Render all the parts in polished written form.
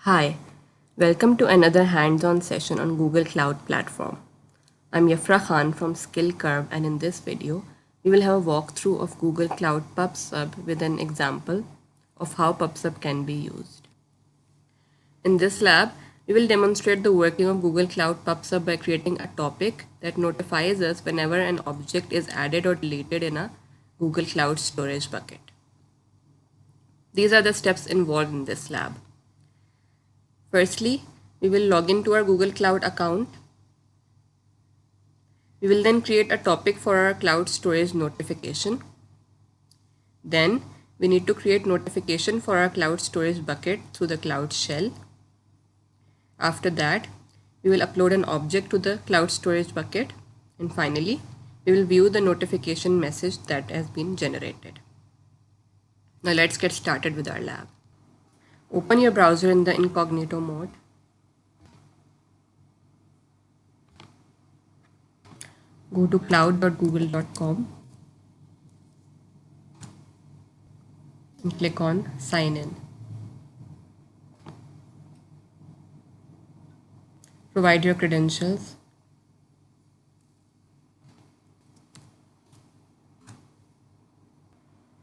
Hi, welcome to another hands-on session on Google Cloud Platform. I'm Yafra Khan from Skill Curve, and in this video, we will have a walkthrough of Google Cloud PubSub with an example of how PubSub can be used. In this lab, we will demonstrate the working of Google Cloud PubSub by creating a topic that notifies us whenever an object is added or deleted in a Google Cloud storage bucket. These are the steps involved in this lab. Firstly, we will log into our Google Cloud account. We will then create a topic for our cloud storage notification. Then we need to create notification for our cloud storage bucket through the Cloud shell. After that, we will upload an object to the cloud storage bucket. And finally, we will view the notification message that has been generated. Now let's get started with our lab. Open your browser in the incognito mode. Go to cloud.google.com and click on Sign In. Provide your credentials.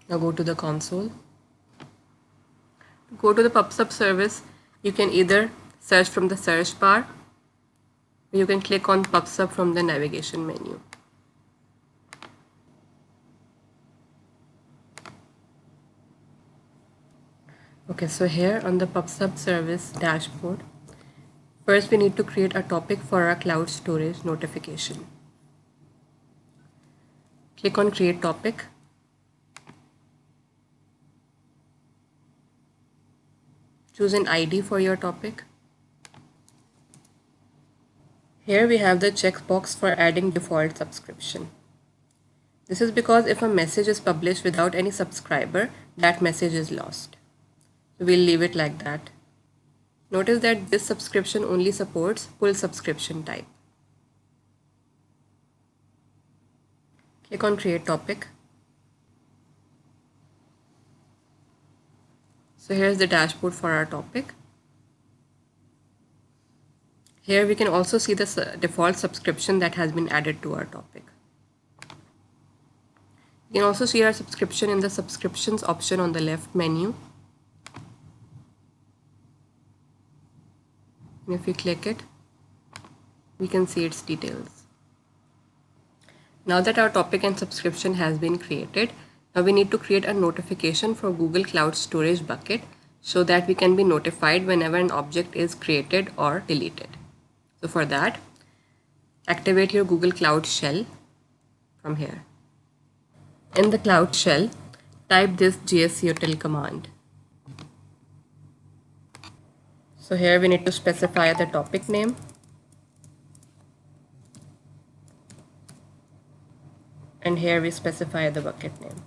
Now go to the console. To go to the PubSub service, you can either search from the search bar or you can click on PubSub from the navigation menu. Okay, so here on the PubSub service dashboard, first we need to create a topic for our cloud storage notification. Click on Create Topic. Choose an ID for your topic. Here we have the checkbox for adding default subscription. This is because if a message is published without any subscriber, that message is lost. So we'll leave it like that. Notice that this subscription only supports full subscription type. Click on Create Topic. So here's the dashboard for our topic. Here we can also see the default subscription that has been added to our topic. You can also see our subscription in the subscriptions option on the left menu. And if we click it, we can see its details. Now that our topic and subscription has been created, now we need to create a notification for Google Cloud Storage bucket so that we can be notified whenever an object is created or deleted. So for that, activate your Google Cloud shell from here. In the Cloud shell, type this gsutil command. So here we need to specify the topic name. And here we specify the bucket name.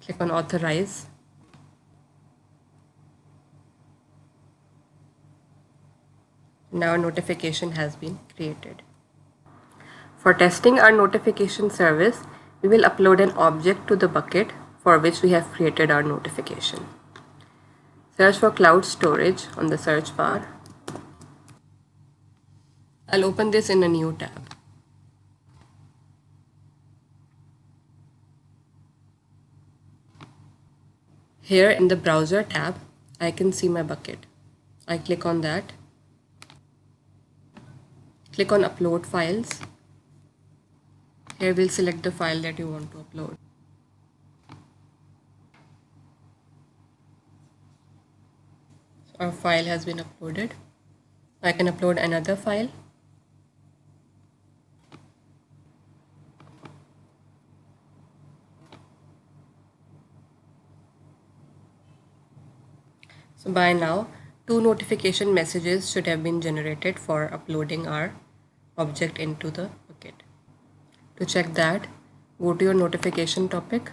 Click on Authorize. Now a notification has been created. For testing our notification service, we will upload an object to the bucket for which we have created our notification. Search for cloud storage on the search bar. I'll open this in a new tab. Here in the browser tab, I can see my bucket. I click on that. Click on Upload Files. Here we'll select the file that you want to upload. So our file has been uploaded. I can upload another file. So by now, 2 notification messages should have been generated for uploading our object into the bucket. To check that, go to your notification topic.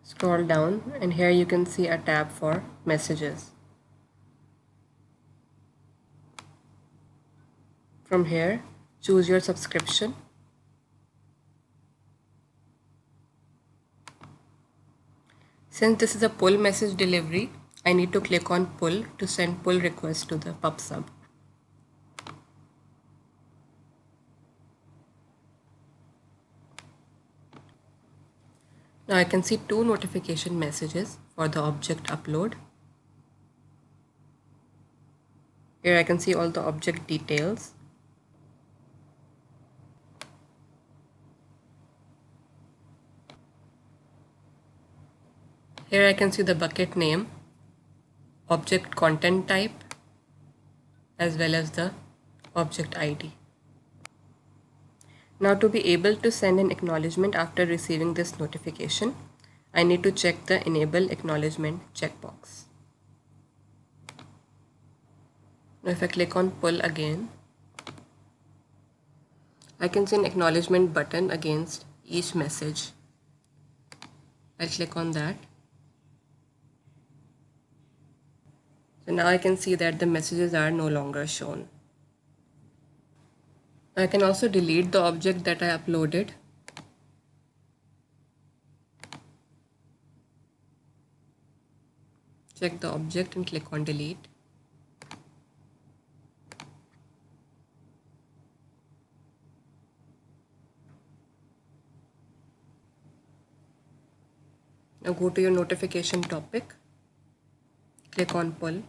Scroll down and here you can see a tab for messages. From here, choose your subscription. Since this is a pull message delivery, I need to click on pull to send pull request to the PubSub. Now I can see two notification messages for the object upload. Here I can see all the object details. Here I can see the bucket name, object content type, as well as the object ID. Now to be able to send an acknowledgement after receiving this notification, I need to check the enable acknowledgement checkbox. Now if I click on pull again, I can see an acknowledgement button against each message. I'll click on that. So now I can see that the messages are no longer shown. I can also delete the object that I uploaded. Check the object and click on delete. Now go to your notification topic, click on pull.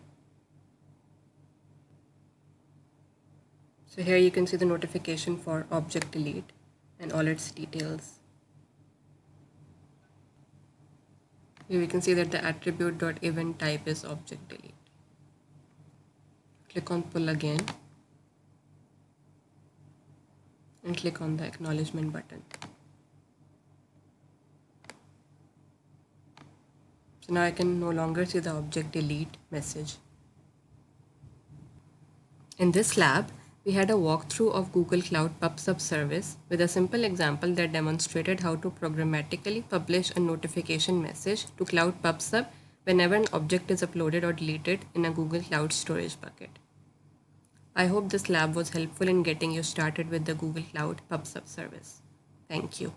So here you can see the notification for object delete and all its details. Here we can see that the attribute.event type is object delete. Click on pull again and click on the acknowledgement button. So now I can no longer see the object delete message. In this lab, we had a walkthrough of Google Cloud PubSub service with a simple example that demonstrated how to programmatically publish a notification message to Cloud PubSub whenever an object is uploaded or deleted in a Google Cloud storage bucket. I hope this lab was helpful in getting you started with the Google Cloud PubSub service. Thank you.